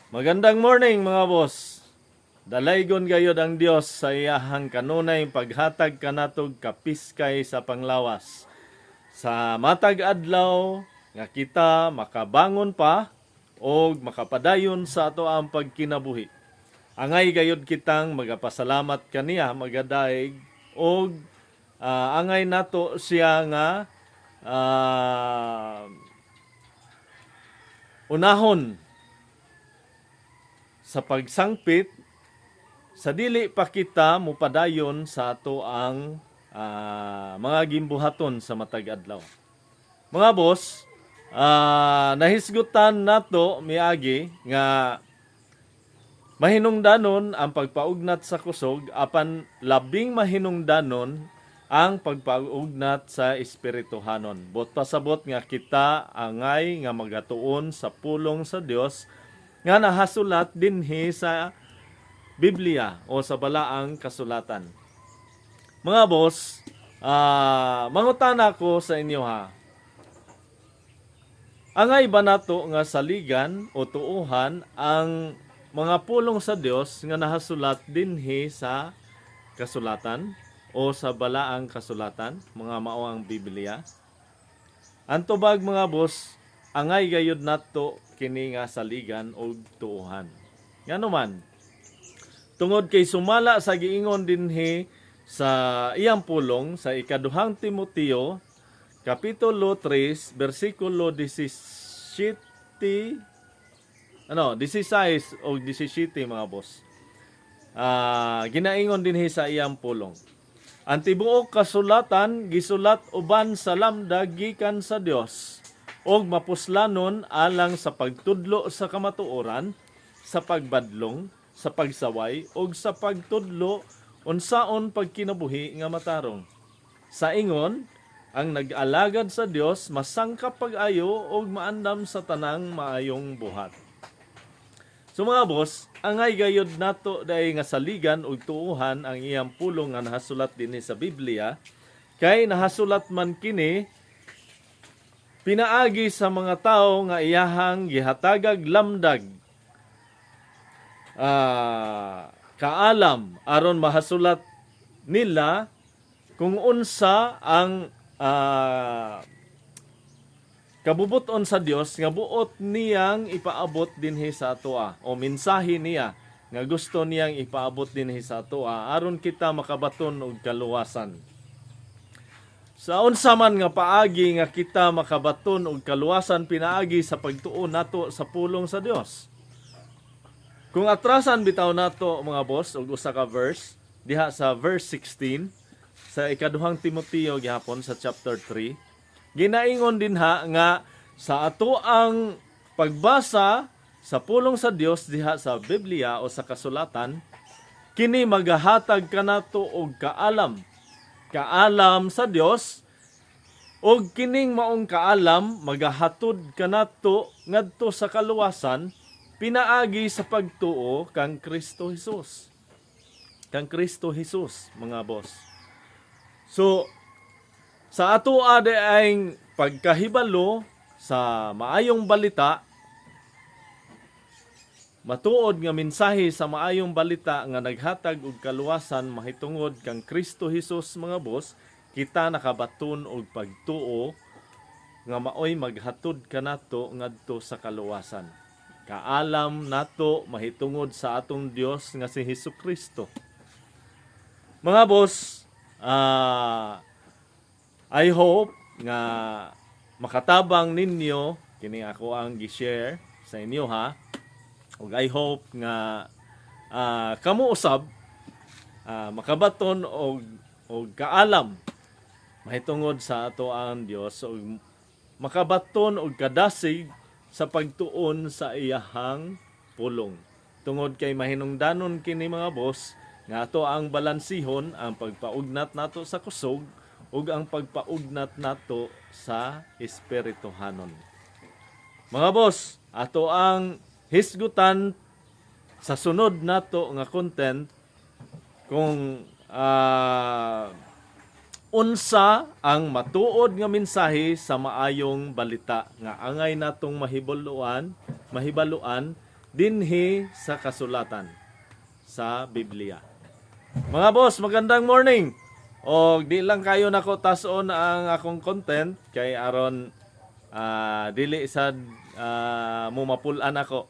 Magandang morning mga boss. Dalaygon gayod ang Dios sa iyahang kanunay paghatag kanatog kapiskay sa panglawas. Sa matag adlaw nga kita makabangon pa o makapadayon sa ato ang pagkinabuhi. Angay gayod kitang magapasalamat kaniya magadaig o angay nato siya nga unahon sa pagsangpit sa dili pa kita mupadayon sa ato ang mga gimbuhaton sa matag adlaw. Mga boss, nahisgutan nato miagi nga mahinungdanon ang pagpaugnat sa kusog apan labing mahinungdanon ang pagpaugnat sa espirituhanon. Bot pasabot nga kita angay nga magatuon sa pulong sa Dios nga nahasulat dinhi sa Biblia o sa balaang kasulatan. Mga boss, mangutana ko sa inyo ha. Angay ba nato nga saligan o tuuhan ang mga pulong sa Dios nga nahasulat dinhi sa kasulatan o sa balaang kasulatan, mga mao ang Biblia? Ang tubag mga boss, angay gayud nato kini nga saligan o tuuhan. Ngano man, tungod kay sumala sa giingon dinhi sa iyang pulong sa ikaduhang Timoteo kapitulo 3 bersikulo 16 16 o 17 mga boss. Ginaingon dinhi sa iyang pulong. Ang tibuok kasulatan gisulat uban sa lamdag gikan sa Dios og mapuslanon alang sa pagtudlo sa kamatuoran, sa pagbadlong, sa pagsaway ug sa pagtudlo unsaon pagkinabuhi nga matarong. Sa ingon, ang nag-alagad sa Dios masangkap pag-ayo ug maandam sa tanang maayong buhat. So mga boss, angay gayod nato daay nga saligan ug tuuhan ang iyang pulong nga nahasulat dinhi sa Biblia kay nahasulat man kini pinaagi sa mga tao nga iyahang gihatagag lamdag kaalam aron mahasulat nila kung unsa ang kabubuton sa Dios nga buot niyang ipaabot dinhi sa atoa o mensahe niya nga gusto niyang ipaabot dinhi sa atoa aron kita makabaton og kaluwasan. Sa unsa man nga paagi nga kita makabaton og kaluwasan pinaagi sa pagtuo nato sa pulong sa Dios. Kung atrasan bitaw nato mga boss og usa ka verse diha sa verse 16 sa ikaduhang Timoteo gihapon sa chapter 3, ginaingon dinha nga sa ato ang pagbasa sa pulong sa Dios diha sa Biblia o sa kasulatan kini magahatag kanato og kaalam sa Dios og kining maong kaalam magahatod kanato ngadto sa kaluwasan pinaagi sa pagtuo kang Kristo Jesus. Kang Kristo Jesus, mga boss. So sa ato ay pagkahibalo sa maayong balita, matuod nga mensahe sa maayong balita nga naghatag og kaluwasan mahitungod kang Kristo Jesus mga boss, kita nakabaton og pagtuo nga maoy maghatod kanato ngadto sa kaluwasan. Kaalam nato mahitungod sa atong Dios nga si Hesukristo. Mga boss, I hope nga makatabang ninyo kini ako ang gi-share sa inyo ha. Ug I hope nga kamo usab makabaton og kaalam mahitungod sa ato ang Dios ug makabaton og kadasig sa pagtuon sa iyahang pulong. Tungod kay mahinungdanon kini mga boss nga ato ang balansihon ang pagpaugnat nato sa kusog ug ang pagpaugnat nato sa espirituhanon. Mga boss, ato ang hisgutan sa sunod nato nga content kung unsa ang matuod nga mensahe sa maayong balita nga angay natong mahibuluan mahibaluan dinhi sa kasulatan sa Biblia. Mga boss, magandang morning. O di lang kayo nako tason ang akong content kay aron dili sad mo mapulan ako.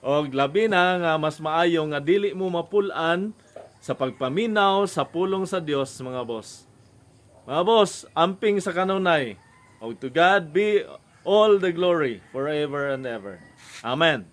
Og labi na nga mas maayo nga dili mo mapulan sa pagpaminaw sa pulong sa Dios, mga boss. Mga boss, amping sa kanunay. Og to God be all the glory forever and ever. Amen.